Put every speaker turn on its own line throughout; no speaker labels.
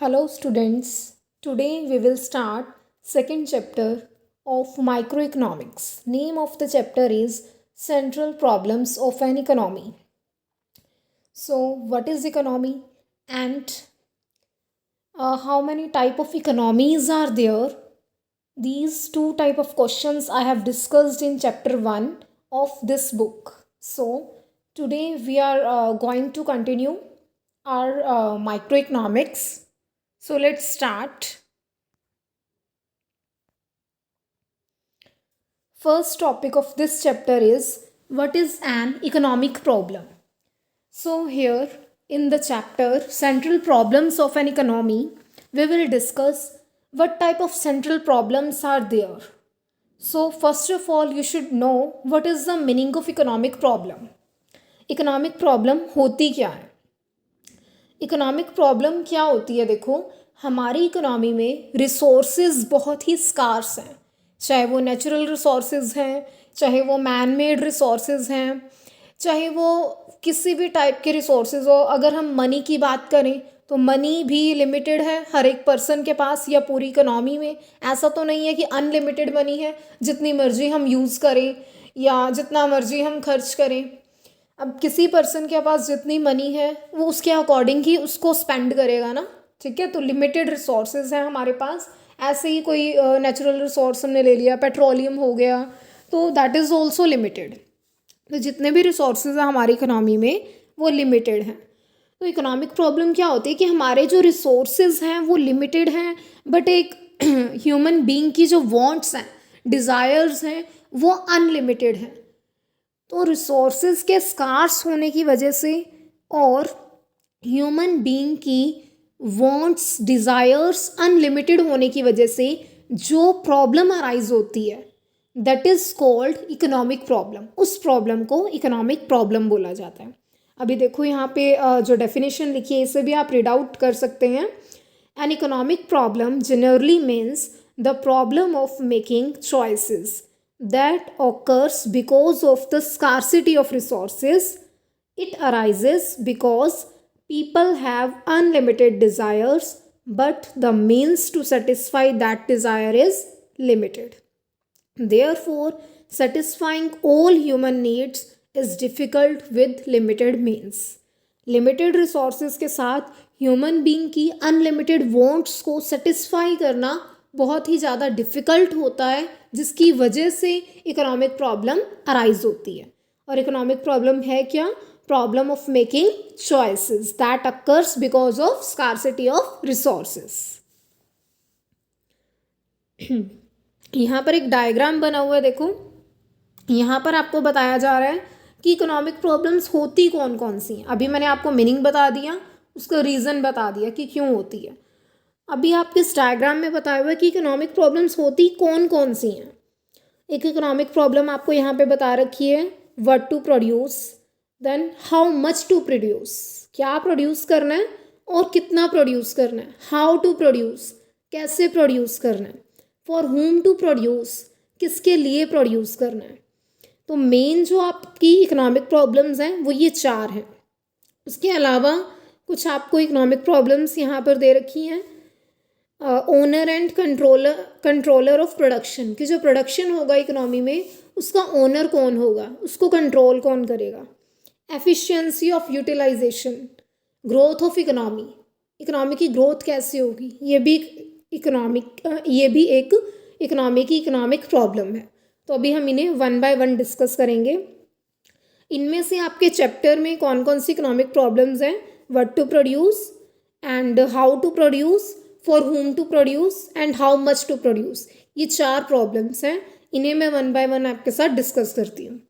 Hello students. Today we will start second chapter of microeconomics. Name of the chapter is Central Problems of an Economy. So what is economy and how many type of economies are there? These two type of questions I have discussed in chapter 1 of this book. So today we are going to continue our microeconomics. So let's start. First topic of this chapter is what is an economic problem. So here in the chapter Central Problems of an Economy, we will discuss what type of central problems are there. So first of all you should know what is the meaning of economic problem. Economic problem होती क्या है? Economic problem क्या होती है? देखो, हमारी economy में resources बहुत ही स्कार्स हैं, चाहे वो नेचुरल रिसोर्सेज हैं, चाहे वो मैन मेड रिसोर्सेज हैं, चाहे वो किसी भी टाइप के रिसोर्सेज हो. अगर हम मनी की बात करें तो मनी भी लिमिटेड है हर एक पर्सन के पास या पूरी इकोनॉमी में. ऐसा तो नहीं है कि अनलिमिटेड मनी है, जितनी मर्जी हम यूज़ करें या जितना मर्जी हम खर्च करें. अब किसी पर्सन के पास जितनी मनी है वो उसके अकॉर्डिंग ही उसको स्पेंड करेगा ना. ठीक है, तो लिमिटेड रिसोर्सेज हैं हमारे पास. ऐसे ही कोई नेचुरल रिसोर्स हमने ले लिया, पेट्रोलियम हो गया, तो दैट इज़ ऑल्सो लिमिटेड. तो जितने भी रिसोर्सेज हैं हमारी इकोनॉमी में वो लिमिटेड हैं. तो इकोनॉमिक प्रॉब्लम क्या होती है कि हमारे जो रिसोर्सेज हैं वो लिमिटेड हैं, बट एक ह्यूमन बीइंग की जो वांट्स हैं, डिज़ायर्स हैं, वो अनलिमिटेड हैं. तो रिसोर्सेज के स्कार्स होने की वजह से और ह्यूमन बीइंग की वांट्स, डिज़ायर्स अनलिमिटेड होने की वजह से जो प्रॉब्लम अराइज होती है that is called economic problem. उस प्रॉब्लम को इकोनॉमिक प्रॉब्लम बोला जाता है. अभी देखो यहाँ पे जो डेफिनेशन लिखी है इसे भी आप रीड आउट कर सकते हैं. An economic problem generally means the problem of making choices that occurs because of the scarcity of resources. It arises because people have unlimited desires, but the means to satisfy that desire is limited. Therefore, satisfying all human needs is difficult with limited means. Limited resources के साथ human being की unlimited wants को satisfy करना बहुत ही ज़्यादा difficult होता है, जिसकी वजह से इकोनॉमिक प्रॉब्लम अराइज होती है. और इकोनॉमिक प्रॉब्लम है क्या? Problem of making choices that occurs because of scarcity of resources. यहाँ पर एक डायग्राम बना हुआ है. देखो, यहाँ पर आपको बताया जा रहा है कि इकोनॉमिक प्रॉब्लम्स होती कौन कौन सी हैं. अभी मैंने आपको मीनिंग बता दिया, उसका रीज़न बता दिया कि क्यों होती है. अभी आपके इस डायग्राम में बताया हुआ है कि इकोनॉमिक प्रॉब्लम्स होती कौन कौन सी हैं. एक इकोनॉमिक प्रॉब्लम आपको यहाँ पे बता रखी है, what to produce, then how much to produce, क्या प्रोड्यूस करना है और कितना प्रोड्यूस करना है, हाउ टू प्रोड्यूस, कैसे प्रोड्यूस करना है, फॉर हुम टू प्रोड्यूस, किसके लिए प्रोड्यूस करना है. तो मेन जो आपकी इकोनॉमिक प्रॉब्लम्स हैं वो ये चार हैं. उसके अलावा कुछ आपको इकोनॉमिक प्रॉब्लम्स यहाँ पर दे रखी हैं. Owner and controller of production, कि जो प्रोडक्शन होगा इकोनॉमी में उसका ओनर कौन होगा, उसको कंट्रोल कौन करेगा. Efficiency of utilization, growth of economy, economy की ग्रोथ कैसे होगी, ये भी एक इकोनॉमी की इकोनॉमिक प्रॉब्लम है. तो अभी हम इन्हें वन बाय वन डिस्कस करेंगे. इनमें से आपके चैप्टर में कौन कौन सी इकोनॉमिक प्रॉब्लम्स हैं, what to produce and how to produce, for whom to produce and how much to produce, ये चार प्रॉब्लम्स हैं. इन्हें मैं वन बाय वन आपके साथ डिस्कस करती हूँ.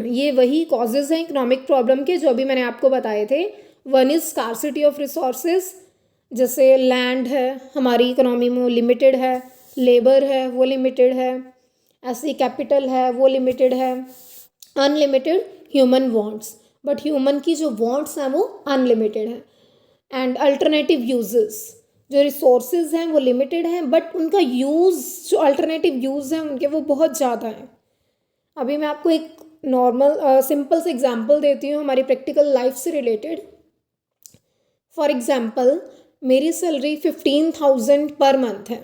ये वही कॉजेज हैं इकोनॉमिक प्रॉब्लम के जो अभी मैंने आपको बताए थे. One is scarcity of resources, जैसे लैंड है हमारी इकोनॉमी में वो लिमिटेड है, लेबर है वो लिमिटेड है, ऐसे कैपिटल है वो लिमिटेड है. Unlimited human wants, but human की जो वांट्स हैं वो अनलिमिटेड हैं. एंड अल्टरनेटिव यूजेस, जो रिसोर्सेज हैं वो लिमिटेड हैं, बट उनका यूज़, जो अल्टरनेटिव यूज़ हैं उनके वो बहुत ज़्यादा हैं. अभी मैं आपको एक नॉर्मल सिंपल से एग्जांपल देती हूँ हमारी प्रैक्टिकल लाइफ से रिलेटेड। फॉर एग्जांपल, मेरी सैलरी 15,000 पर मंथ है।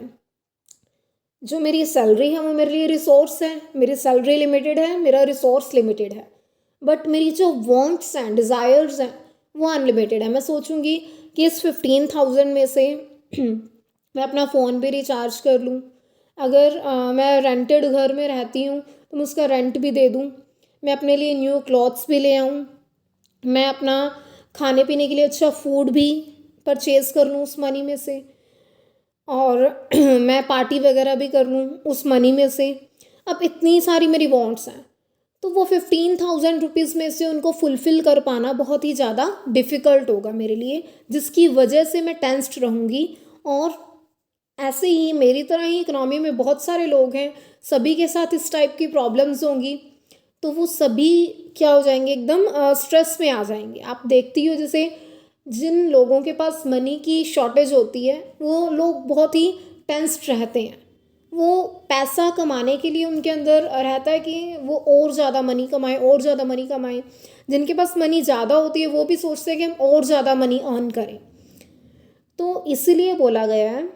जो मेरी सैलरी है वो मेरे लिए रिसोर्स है, मेरी सैलरी लिमिटेड है, मेरा रिसोर्स लिमिटेड है। बट मेरी जो वांट्स हैं, डिज़ायर्स हैं, वो अनलिमिटेड है। मैं सोचूंगी कि इस 15,000 में से मैं अपना फ़ोन भी रिचार्ज कर लूँ, अगर मैं रेंटेड घर में रहती हूँ तो मैं उसका रेंट भी दे दूँ, मैं अपने लिए न्यू क्लॉथ्स भी ले आऊँ, मैं अपना खाने पीने के लिए अच्छा फूड भी परचेज़ कर लूँ उस मनी में से, और मैं पार्टी वगैरह भी कर लूँ उस मनी में से। अब इतनी सारी मेरी वांट्स हैं, तो वो 15,000 रुपीज़ में से उनको फुलफ़िल कर पाना बहुत ही ज़्यादा डिफ़िकल्ट होगा मेरे लिए, जिसकी वजह से मैं टेंस्ड रहूँगी। और ऐसे ही मेरी तरह ही इकोनॉमी में बहुत सारे लोग हैं, सभी के साथ इस टाइप की प्रॉब्लम्स होंगी, तो वो सभी क्या हो जाएंगे, एकदम स्ट्रेस में आ जाएंगे। आप देखती हो जैसे जिन लोगों के पास मनी की शॉर्टेज होती है वो लोग बहुत ही टेंस्ड रहते हैं। वो पैसा कमाने के लिए उनके अंदर रहता है कि वो और ज़्यादा मनी कमाएं, और ज़्यादा मनी कमाएं। जिनके पास मनी ज़्यादा होती है वो भी सोचते हैं कि हम और ज़्यादा मनी अर्न करें। तो इसीलिए बोला गया है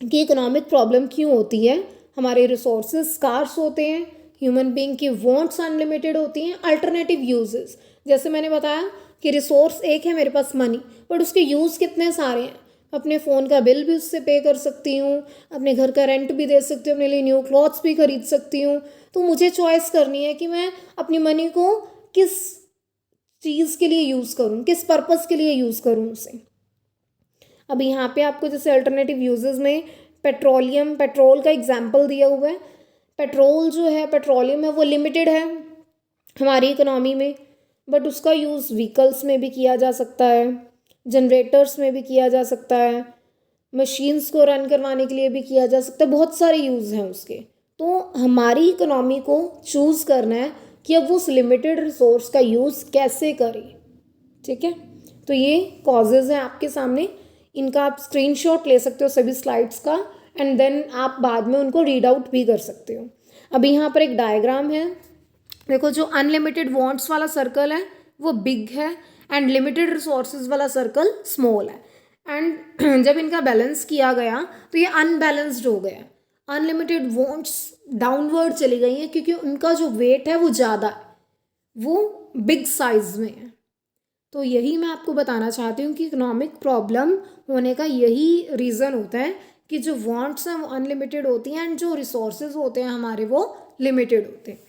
कि इकोनॉमिक प्रॉब्लम क्यों होती है। हमारे रिसोर्सेज स्कार्स होते हैं, ह्यूमन बीइंग की वांट्स अनलिमिटेड होती हैं। अल्टरनेटिव यूजेस, जैसे मैंने बताया कि रिसोर्स एक है मेरे पास मनी, बट उसके यूज़ कितने सारे हैं। अपने फ़ोन का बिल भी उससे पे कर सकती हूँ, अपने घर का रेंट भी दे सकती हूँ, अपने लिए न्यू क्लॉथ्स भी खरीद सकती हूँ। तो मुझे चॉइस करनी है कि मैं अपनी मनी को किस चीज़ के लिए यूज़ करूँ, किस पर्पज़ के लिए यूज़ करूँ उसे। अब यहाँ पे आपको जैसे अल्टरनेटिव यूजेस में पेट्रोल का एग्जाम्पल दिया हुआ है। पेट्रोल जो है, पेट्रोलियम है, वो लिमिटेड है हमारी इकोनॉमी में, बट उसका यूज़ व्हीकल्स में भी किया जा सकता है, जनरेटर्स में भी किया जा सकता है, मशीन्स को रन करवाने के लिए भी किया जा सकता है। बहुत सारे यूज़ हैं उसके। तो हमारी इकोनॉमी को चूज़ करना है कि अब उस लिमिटेड रिसोर्स का यूज़ कैसे करें। ठीक है, तो ये कॉजेज़ हैं आपके सामने, इनका आप स्क्रीनशॉट ले सकते हो सभी स्लाइड्स का, एंड देन आप बाद में उनको रीड आउट भी कर सकते हो। अभी यहाँ पर एक डायग्राम है, देखो जो अनलिमिटेड वांट्स वाला सर्कल है वो बिग है, एंड लिमिटेड रिसोर्सेज वाला सर्कल स्मॉल है। एंड जब इनका बैलेंस किया गया तो ये अनबैलेंस्ड हो गया। अनलिमिटेड वांट्स डाउनवर्ड चली गई हैं क्योंकि उनका जो वेट है वो ज़्यादा है, वो बिग साइज में है। तो यही मैं आपको बताना चाहती हूँ कि इकोनॉमिक प्रॉब्लम होने का यही रीज़न होता है कि जो वांट्स हैं वो अनलिमिटेड होती हैं, एंड जो रिसोर्सेज होते हैं हमारे वो लिमिटेड होते हैं।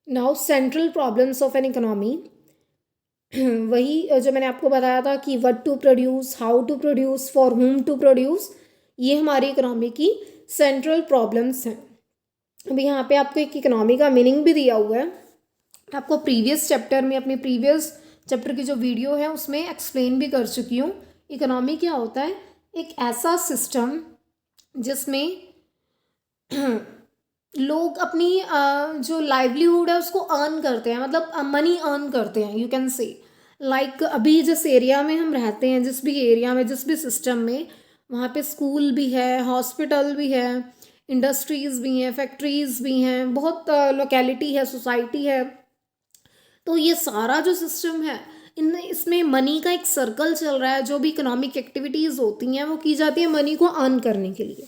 Now central problems of an economy, वही जो मैंने आपको बताया था कि what to produce, how to produce, for whom to produce, ये हमारी इकोनॉमी की सेंट्रल प्रॉब्लम्स हैं। अभी यहाँ पे आपको एक इकोनॉमी का मीनिंग भी दिया हुआ है। आपको प्रीवियस चैप्टर में, अपनी प्रीवियस चैप्टर की जो वीडियो है उसमें एक्सप्लेन भी कर चुकी हूँ। इकोनॉमी क्या होता है, एक ऐसा सिस्टम जिसमें लोग अपनी जो लाइवलीहुड है उसको अर्न करते हैं, मतलब मनी अर्न करते हैं, यू कैन से। लाइक अभी जिस एरिया में हम रहते हैं, जिस भी एरिया में, जिस भी सिस्टम में, वहाँ पे स्कूल भी है, हॉस्पिटल भी है, इंडस्ट्रीज़ भी हैं, फैक्ट्रीज़ भी हैं, बहुत लोकेलिटी है, सोसाइटी है। तो ये सारा जो सिस्टम है, इसमें मनी का एक सर्कल चल रहा है। जो भी इकोनॉमिक एक्टिविटीज़ होती हैं वो की जाती है मनी को अर्न करने के लिए।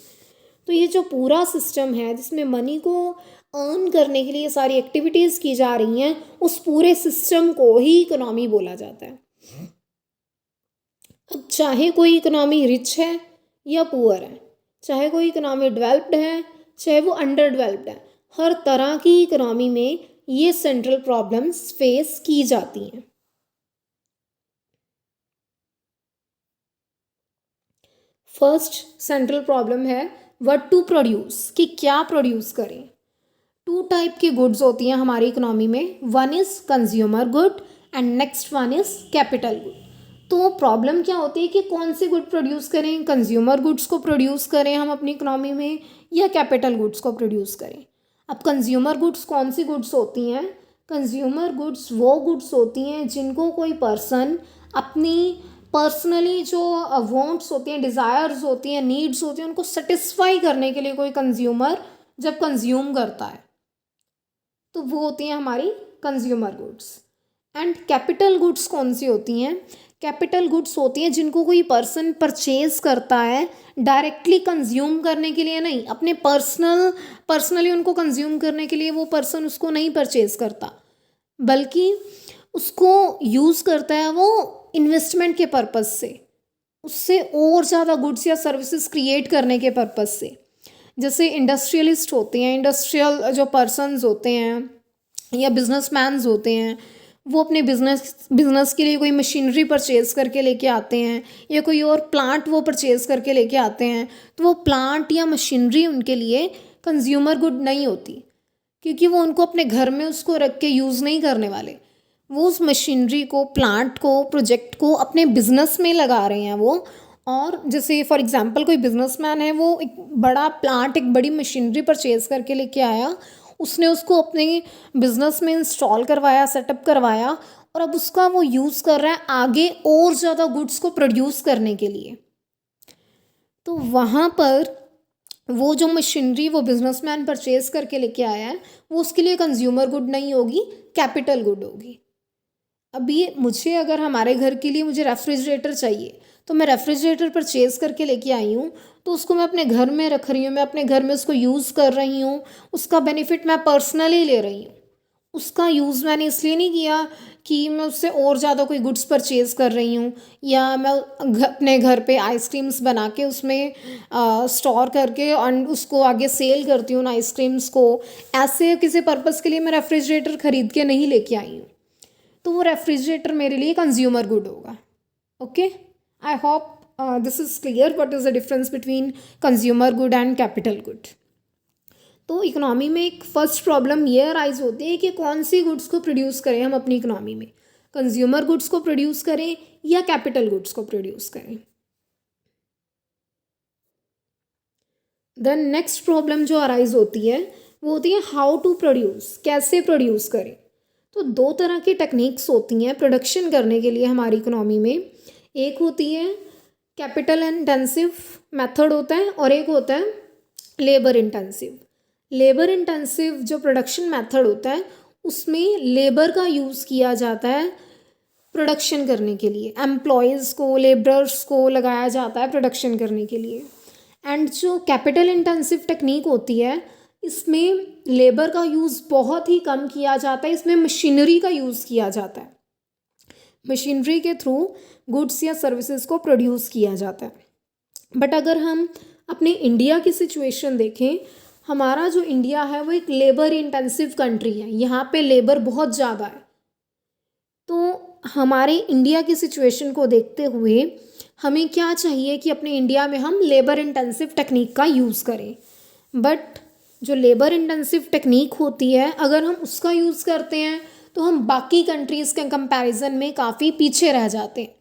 तो ये जो पूरा सिस्टम है जिसमें मनी को अर्न करने के लिए सारी एक्टिविटीज़ की जा रही हैं, उस पूरे सिस्टम को ही इकोनॉमी बोला जाता है। अब चाहे कोई इकोनॉमी रिच है या पुअर है, चाहे कोई इकोनॉमी डेवलप्ड है चाहे वो अंडर डेवलप्ड है, हर तरह की इकोनॉमी में ये सेंट्रल प्रॉब्लम्स फेस की जाती हैं। फर्स्ट सेंट्रल प्रॉब्लम है व्हाट टू प्रोड्यूस, कि क्या प्रोड्यूस करें। टू टाइप की गुड्स होती हैं हमारी इकोनॉमी में, one is consumer good and next one is capital good. तो प्रॉब्लम क्या होती है कि कौन सी गुड प्रोड्यूस करें, कंज्यूमर गुड्स को प्रोड्यूस करें हम अपनी इकोनॉमी में, या कैपिटल गुड्स को प्रोड्यूस करें। अब कंज्यूमर गुड्स कौन सी गुड्स होती हैं, कंज्यूमर गुड्स वो गुड्स होती हैं जिनको कोई पर्सन अपनी पर्सनली जो वांट्स होती हैं, डिज़ायर्स होती हैं, नीड्स होती हैं, उनको सेटिस्फाई करने के लिए कोई कंज्यूमर जब कंज्यूम करता है तो वो होती हैं हमारी consumer goods. And capital goods कौन सी होती हैं? कैपिटल गुड्स होती हैं जिनको कोई पर्सन परचेज करता है डायरेक्टली कंज्यूम करने के लिए नहीं, अपने पर्सनली उनको कंज्यूम करने के लिए वो पर्सन उसको नहीं परचेज करता, बल्कि उसको यूज़ करता है वो इन्वेस्टमेंट के पर्पज़ से, उससे और ज़्यादा गुड्स या सर्विसेज क्रिएट करने के पर्पज़ से। जैसे इंडस्ट्रियलिस्ट होते हैं, इंडस्ट्रियल जो पर्सन्स होते हैं या बिजनेसमैन्स होते हैं, वो अपने बिजनेस के लिए कोई मशीनरी परचेज़ करके लेके आते हैं या कोई और प्लांट वो परचेज़ करके लेके आते हैं, तो वो प्लांट या मशीनरी उनके लिए कंज्यूमर गुड नहीं होती, क्योंकि वो उनको अपने घर में उसको रख के यूज़ नहीं करने वाले। वो उस मशीनरी को, प्लांट को, प्रोजेक्ट को अपने बिजनेस में लगा रहे हैं वो। और जैसे फॉर एग्जांपल कोई बिजनेसमैन है, वो एक बड़ा प्लांट, एक बड़ी मशीनरी परचेज़ करके लेके आया, उसने उसको अपने बिजनेस में इंस्टॉल करवाया, सेटअप करवाया, और अब उसका वो यूज़ कर रहा है आगे और ज़्यादा गुड्स को प्रोड्यूस करने के लिए। तो वहाँ पर वो जो मशीनरी वो बिजनेसमैन परचेज़ करके लेके आया है, वो उसके लिए कंज्यूमर गुड नहीं होगी, कैपिटल गुड होगी। अभी मुझे अगर हमारे घर के लिए मुझे रेफ्रिजरेटर चाहिए, तो मैं रेफ्रिजरेटर परचेज़ करके लेके आई हूँ, तो उसको मैं अपने घर में रख रही हूँ, मैं अपने घर में उसको यूज़ कर रही हूँ, उसका बेनिफिट मैं पर्सनली ले रही हूँ। उसका यूज़ मैंने इसलिए नहीं किया कि मैं उससे और ज़्यादा कोई गुड्स परचेज़ कर रही हूँ, या मैं अपने घर पे आइसक्रीम्स बना के उसमें स्टोर करके और उसको आगे सेल करती हूँ उन आइसक्रीम्स को। ऐसे किसी पर्पज़ के लिए मैं रेफ्रिजरेटर ख़रीद के नहीं लेके आई हूँ, तो वो रेफ्रिजरेटर मेरे लिए कंज्यूमर गुड होगा। Okay, I hope this is clear what is the difference between consumer good and capital good. तो इकोनॉमी में एक फर्स्ट प्रॉब्लम ये अराइज होती है कि कौन सी गुड्स को प्रोड्यूस करें हम अपनी इकोनॉमी में, कंज्यूमर गुड्स को प्रोड्यूस करें या कैपिटल गुड्स को प्रोड्यूस करें। देन नेक्स्ट प्रॉब्लम जो अराइज होती है वो होती है हाउ टू प्रोड्यूस, कैसे प्रोड्यूस करें। तो दो तरह की टेक्निक्स होती हैं प्रोडक्शन करने के लिए हमारी इकोनॉमी में। एक होती है कैपिटल इंटेंसिव मेथड होता है, और एक होता है लेबर इंटेंसिव। लेबर इंटेंसिव जो प्रोडक्शन मेथड होता है उसमें लेबर का यूज़ किया जाता है प्रोडक्शन करने के लिए, एम्प्लॉयज़ को, लेबरर्स को लगाया जाता है प्रोडक्शन करने के लिए। एंड जो कैपिटल इंटेंसिव टेक्निक होती है इसमें लेबर का यूज़ बहुत ही कम किया जाता है, इसमें मशीनरी का यूज़ किया जाता है, मशीनरी के थ्रू गुड्स या सर्विसेज को प्रोड्यूस किया जाता है। बट अगर हम अपने इंडिया की सिचुएशन देखें, हमारा जो इंडिया है वो एक लेबर इंटेंसिव कंट्री है, यहाँ पे लेबर बहुत ज़्यादा है। तो हमारे इंडिया की सिचुएशन को देखते हुए हमें क्या चाहिए कि अपने इंडिया में हम लेबर इंटेंसिव टेक्निक का यूज़ करें। बट जो लेबर इंटेंसिव टेक्निक होती है अगर हम उसका यूज़ करते हैं तो हम बाकी कंट्रीज़ के कंपैरिजन में काफ़ी पीछे रह जाते हैं,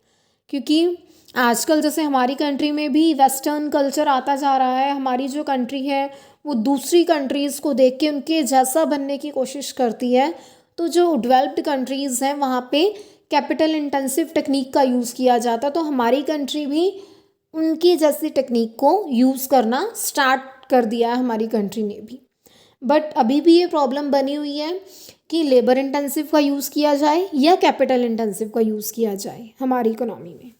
क्योंकि आजकल जैसे हमारी कंट्री में भी वेस्टर्न कल्चर आता जा रहा है। हमारी जो कंट्री है वो दूसरी कंट्रीज़ को देख के उनके जैसा बनने की कोशिश करती है। तो जो डेवलप्ड कंट्रीज़ हैं वहाँ पे कैपिटल इंटेंसिव टेक्निक का यूज़ किया जाता है, तो हमारी कंट्री भी उनकी जैसी टेक्निक को यूज़ करना स्टार्ट कर दिया है हमारी कंट्री ने भी। बट अभी भी ये प्रॉब्लम बनी हुई है कि लेबर इंटेंसिव का यूज़ किया जाए या कैपिटल इंटेंसिव का यूज़ किया जाए हमारी इकोनॉमी में।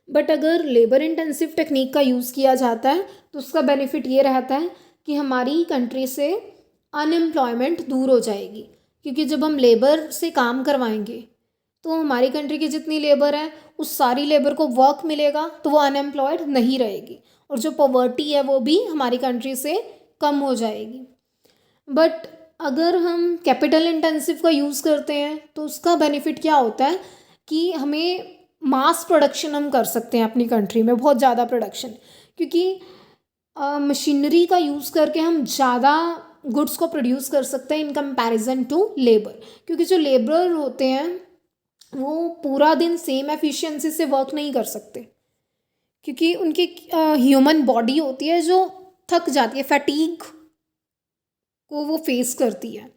बट अगर लेबर इंटेंसिव टेक्निक का यूज़ किया जाता है तो उसका बेनिफिट ये रहता है कि हमारी कंट्री से अनएम्प्लॉयमेंट दूर हो जाएगी, क्योंकि जब हम लेबर से काम करवाएंगे तो हमारी कंट्री की जितनी लेबर है उस सारी लेबर को वर्क मिलेगा, तो वो अनएम्प्लॉयड नहीं रहेगी, और जो पॉवर्टी है वो भी हमारी कंट्री से कम हो जाएगी। बट अगर हम कैपिटल इंटेंसिव का यूज़ करते हैं तो उसका बेनिफिट क्या होता है कि हमें मास प्रोडक्शन हम कर सकते हैं अपनी कंट्री में, बहुत ज़्यादा प्रोडक्शन, क्योंकि मशीनरी का यूज़ करके हम ज़्यादा गुड्स को प्रोड्यूस कर सकते हैं इन कंपैरिजन टू लेबर। क्योंकि जो लेबर होते हैं वो पूरा दिन सेम एफिशिएंसी से वर्क नहीं कर सकते, क्योंकि उनकी ह्यूमन बॉडी होती है जो थक जाती है, फैटीग को वो फेस करती है।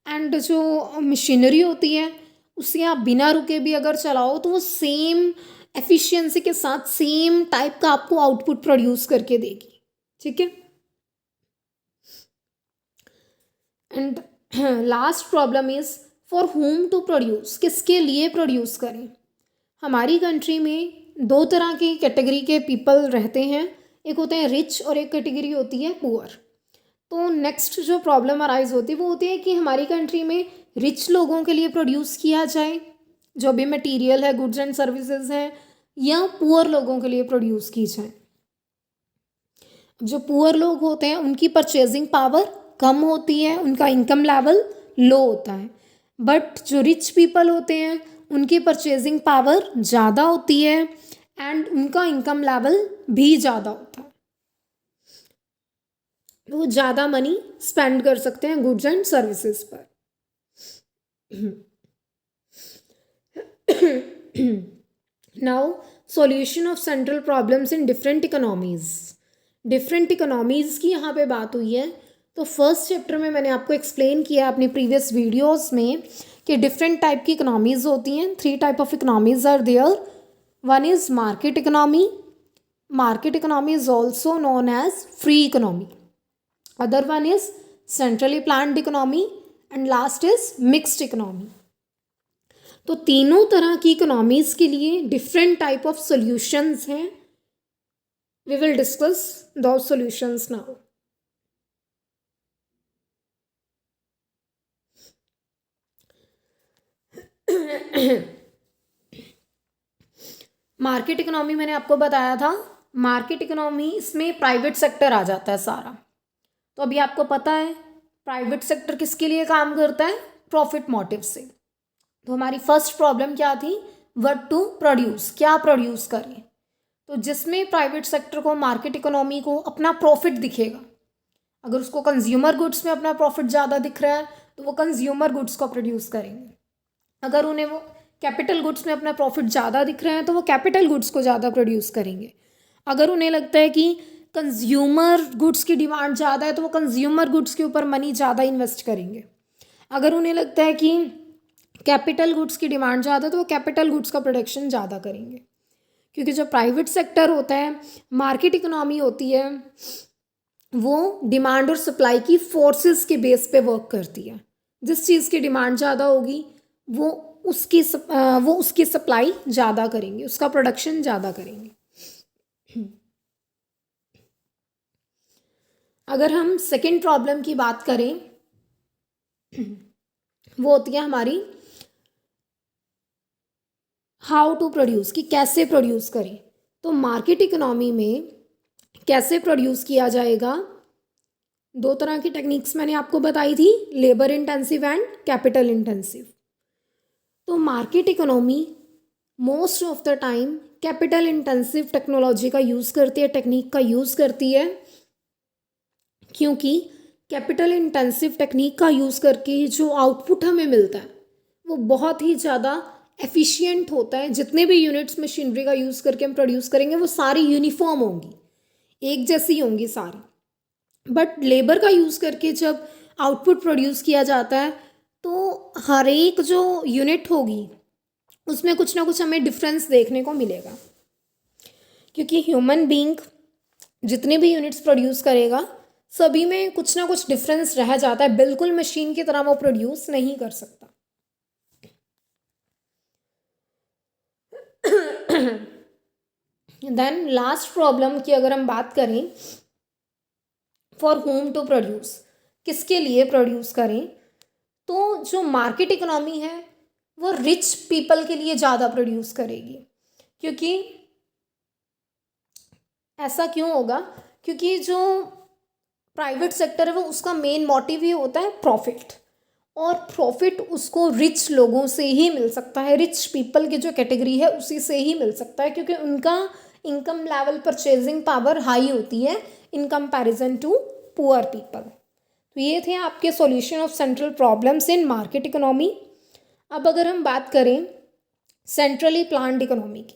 एंड जो मशीनरी होती है उसे आप बिना रुके भी अगर चलाओ तो वो सेम एफिशिएंसी के साथ सेम टाइप का आपको आउटपुट प्रोड्यूस करके देगी, ठीक है। And last problem is for whom to produce, किसके लिए प्रोड्यूस करें। हमारी कंट्री में दो तरह की कैटेगरी के पीपल रहते हैं, एक होते हैं रिच और एक कैटेगरी होती है पुअर। तो नेक्स्ट जो प्रॉब्लम अराइज होती है वो होती है कि हमारी कंट्री में रिच लोगों के लिए प्रोड्यूस किया जाए जो भी मटेरियल है, गुड्स एंड सर्विसेज हैं, या पुअर लोगों के लिए प्रोड्यूस की जाए। जो पुअर लोग होते हैं उनकी परचेजिंग पावर कम होती है, उनका इनकम लेवल लो होता है, बट जो रिच पीपल होते हैं उनकी परचेजिंग पावर ज़्यादा होती है एंड उनका इनकम लेवल भी ज़्यादा होता है, वो ज़्यादा मनी स्पेंड कर सकते हैं गुड्स एंड सर्विसेज पर। Now solution of central problems in different economies. Different economies की यहाँ पे बात हुई है। तो फर्स्ट चैप्टर में मैंने आपको एक्सप्लेन किया अपनी प्रीवियस वीडियोस में कि डिफरेंट टाइप की इकोनॉमीज़ होती हैं। 3 type of economies are there. One is market economy, market economy is also known as free economy. Other one is centrally planned economy and last is mixed economy. तो तीनों तरह की इकोनॉमीज़ के लिए डिफरेंट टाइप ऑफ सॉल्यूशंस हैं। We will discuss those solutions now. Market economy मैंने आपको बताया था। मार्केट इकोनॉमी इसमें प्राइवेट सेक्टर आ जाता है सारा। तो अभी आपको पता है प्राइवेट सेक्टर किसके लिए काम करता है, प्रॉफिट मोटिव से। तो हमारी फर्स्ट प्रॉब्लम क्या थी, व्हाट टू प्रोड्यूस, क्या प्रोड्यूस करें। तो जिसमें प्राइवेट सेक्टर को, मार्केट इकोनॉमी को अपना प्रॉफिट दिखेगा, अगर उसको कंज्यूमर गुड्स में अपना प्रॉफिट ज़्यादा दिख रहा है तो वो कंज्यूमर गुड्स को प्रोड्यूस करेंगे। अगर उन्हें वो कैपिटल गुड्स में अपना प्रॉफिट ज़्यादा दिख रहा है तो वो कैपिटल गुड्स को ज़्यादा प्रोड्यूस करेंगे। अगर उन्हें लगता है कि कंज्यूमर गुड्स की डिमांड ज़्यादा है तो वो कंज्यूमर गुड्स के ऊपर मनी ज़्यादा इन्वेस्ट करेंगे। अगर उन्हें लगता है कि कैपिटल गुड्स की डिमांड ज़्यादा है तो वो कैपिटल गुड्स का प्रोडक्शन ज़्यादा करेंगे। क्योंकि जो प्राइवेट सेक्टर होता है, मार्केट इकोनॉमी होती है, वो डिमांड और सप्लाई की फोर्सेस के बेस पे वर्क करती है। जिस चीज़ की डिमांड ज़्यादा होगी वो उसकी सप्लाई ज़्यादा करेंगे, उसका प्रोडक्शन ज़्यादा करेंगे। अगर हम सेकेंड प्रॉब्लम की बात करें वो होती है हमारी हाउ टू प्रोड्यूस, कि कैसे प्रोड्यूस करें। तो मार्केट इकोनॉमी में कैसे प्रोड्यूस किया जाएगा, दो तरह की टेक्निक्स मैंने आपको बताई थी, labour intensive and capital intensive. तो market economy most of the time capital intensive technology का यूज़ करती है, टेक्निक का यूज़ करती है, क्योंकि कैपिटल इंटेंसिव टेक्निक का यूज़ करके जो आउटपुट हमें मिलता है वो बहुत ही ज़्यादा एफिशिएंट होता है। जितने भी यूनिट्स मशीनरी का यूज़ करके हम प्रोड्यूस करेंगे वो सारी यूनिफॉर्म होंगी, एक जैसी होंगी सारी। बट लेबर का यूज़ करके जब आउटपुट प्रोड्यूस किया जाता है तो हर एक जो यूनिट होगी उसमें कुछ ना कुछ हमें डिफरेंस देखने को मिलेगा, क्योंकि ह्यूमन बीइंग जितने भी यूनिट्स प्रोड्यूस करेगा सभी में कुछ ना कुछ डिफरेंस रह जाता है, बिल्कुल मशीन की तरह वो प्रोड्यूस नहीं कर सकता। देन लास्ट प्रॉब्लम की अगर हम बात करें, फॉर होम टू प्रोड्यूस, किसके लिए प्रोड्यूस करें। तो जो मार्केट इकोनॉमी है वो रिच पीपल के लिए ज़्यादा प्रोड्यूस करेगी। क्योंकि ऐसा क्यों होगा, क्योंकि जो प्राइवेट सेक्टर है वो उसका मेन मोटिव ही होता है प्रॉफिट, और प्रॉफिट उसको रिच लोगों से ही मिल सकता है, रिच पीपल की जो कैटेगरी है उसी से ही मिल सकता है, क्योंकि उनका income level, purchasing power high होती है in comparison to poor people. तो ये थे आपके solution of central problems in market economy. अब अगर हम बात करें सेंट्रली प्लान्ड इकोनॉमी की,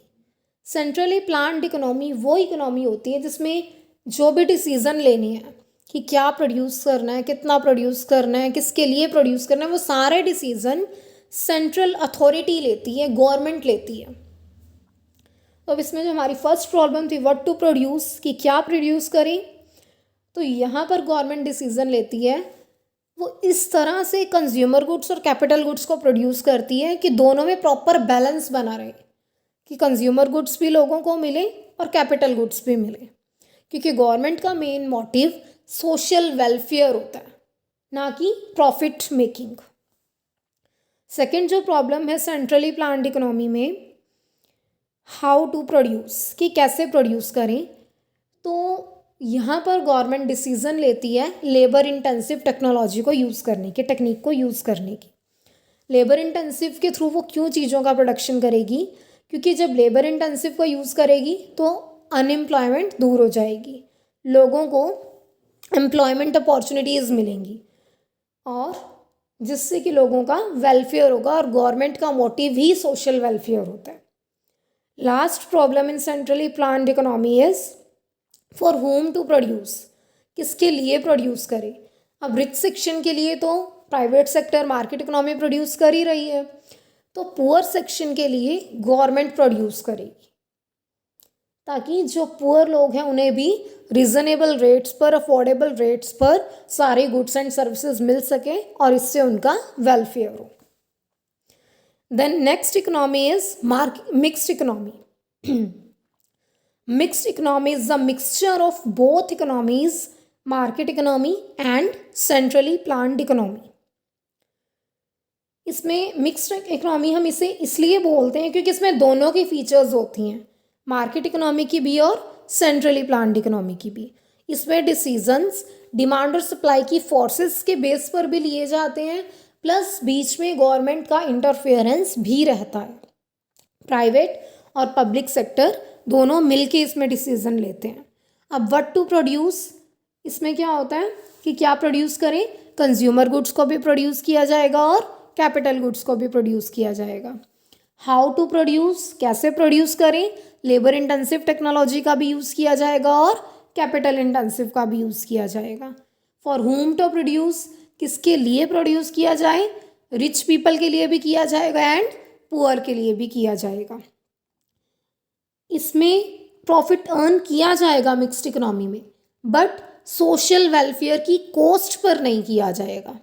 सेंट्रली प्लान्ड इकोनॉमी वो इकोनॉमी होती है जिसमें जो भी डिसीज़न लेने हैं कि क्या प्रोड्यूस करना है, कितना प्रोड्यूस करना है, किसके लिए प्रोड्यूस करना है, वो सारे डिसीजन सेंट्रल अथॉरिटी लेती है, गवर्नमेंट लेती है। तो अब इसमें जो हमारी फर्स्ट प्रॉब्लम थी व्हाट टू प्रोड्यूस, कि क्या प्रोड्यूस करें, तो यहाँ पर गवर्नमेंट डिसीजन लेती है। वो इस तरह से कंज्यूमर गुड्स और कैपिटल गुड्स को प्रोड्यूस करती है कि दोनों में प्रॉपर बैलेंस बना रहे, कि कंज्यूमर गुड्स भी लोगों को मिले और कैपिटल गुड्स भी मिले, क्योंकि गवर्नमेंट का मेन मोटिव सोशल वेलफेयर होता है, ना कि प्रॉफिट मेकिंग। सेकंड जो प्रॉब्लम है सेंट्रली प्लान्ड इकोनॉमी में, हाउ टू प्रोड्यूस, कि कैसे प्रोड्यूस करें, तो यहाँ पर गवर्नमेंट डिसीजन लेती है लेबर इंटेंसिव टेक्नोलॉजी को यूज़ करने की, टेक्निक को यूज़ करने की। लेबर इंटेंसिव के थ्रू वो क्यों चीज़ों का प्रोडक्शन करेगी, क्योंकि जब लेबर इंटेंसिव को यूज़ करेगी तो अनएम्प्लॉयमेंट दूर हो जाएगी, लोगों को एम्प्लॉयमेंट अपॉर्चुनिटीज़ मिलेंगी, और जिससे कि लोगों का वेलफेयर होगा, और गवर्नमेंट का मोटिव ही सोशल वेलफेयर होता है। Last problem in centrally planned economy is for whom to produce, किसके लिए प्रोड्यूस करे। अब रिच सेक्शन के लिए तो private sector market economy produce कर ही रही है, तो पुअर सेक्शन के लिए गवर्नमेंट प्रोड्यूस करेगी, ताकि जो पुअर लोग हैं उन्हें भी रिजनेबल रेट्स पर, अफोर्डेबल रेट्स पर सारे गुड्स एंड सर्विसेज मिल सके और इससे उनका वेलफेयर हो। Then next economy is mixed economy. Mixed economy is the mixture of both economies, market economy and centrally planned economy. इसमें मिक्स्ड इकोनॉमी हम इसे इसलिए बोलते हैं क्योंकि इसमें दोनों की फीचर्स होती हैं, मार्केट इकोनॉमी की भी और सेंट्रली प्लान्ड इकोनॉमी की भी। इसमें डिसीजंस डिमांड और सप्लाई की फोर्सेस के बेस पर भी लिए जाते हैं, प्लस बीच में गवर्नमेंट का इंटरफेरेंस भी रहता है। प्राइवेट और पब्लिक सेक्टर दोनों मिलके इसमें डिसीजन लेते हैं। अब व्हाट टू प्रोड्यूस, इसमें क्या होता है कि क्या प्रोड्यूस करें, कंज्यूमर गुड्स को भी प्रोड्यूस किया जाएगा और कैपिटल गुड्स को भी प्रोड्यूस किया जाएगा। हाउ टू प्रोड्यूस, कैसे प्रोड्यूस करें, लेबर इंटेंसिव टेक्नोलॉजी का भी यूज़ किया जाएगा और कैपिटल इंटेंसिव का भी यूज़ किया जाएगा। फॉर होम टू प्रोड्यूस, किसके लिए प्रोड्यूस किया जाए, रिच पीपल के लिए भी किया जाएगा एंड पुअर के लिए भी किया जाएगा। इसमें प्रॉफिट अर्न किया जाएगा मिक्स्ड इकोनॉमी में, बट सोशल वेलफेयर की कॉस्ट पर नहीं किया जाएगा।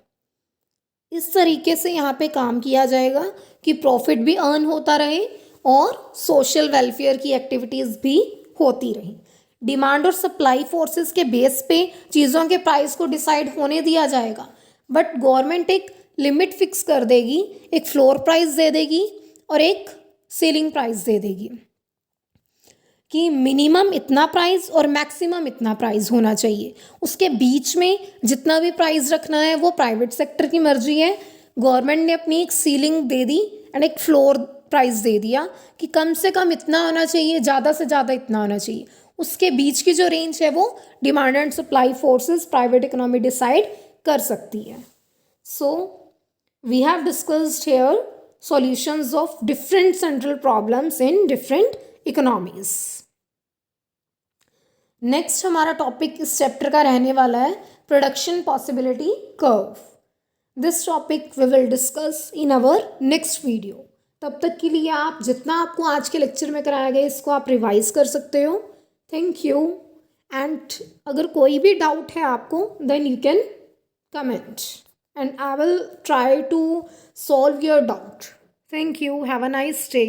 इस तरीके से यहाँ पे काम किया जाएगा कि प्रॉफिट भी अर्न होता रहे और सोशल वेलफेयर की एक्टिविटीज़ भी होती रही। डिमांड और सप्लाई फोर्सेस के बेस पे चीज़ों के प्राइस को डिसाइड होने दिया जाएगा, बट गवर्नमेंट एक लिमिट फिक्स कर देगी, एक फ्लोर प्राइस दे देगी और एक सीलिंग प्राइस दे देगी कि मिनिमम इतना प्राइस और मैक्सिमम इतना प्राइस होना चाहिए। उसके बीच में जितना भी प्राइस रखना है वो प्राइवेट सेक्टर की मर्जी है। गवर्नमेंट ने अपनी एक सीलिंग दे दी एंड एक फ्लोर प्राइस दे दिया कि कम से कम इतना होना चाहिए, ज़्यादा से ज़्यादा इतना होना चाहिए। उसके बीच की जो रेंज है वो demand and supply forces private economy decide कर सकती है। So we have discussed here solutions of different central problems in different economies. Next हमारा टॉपिक इस चैप्टर का रहने वाला है production possibility curve. This topic we will discuss in our next video. तब तक के लिए आप जितना आपको आज के लेक्चर में कराया गया इसको आप रिवाइज कर सकते हो। Thank you. एंड अगर कोई भी डाउट है आपको then you can comment and I will try to solve your doubt. Thank you. Have a nice day.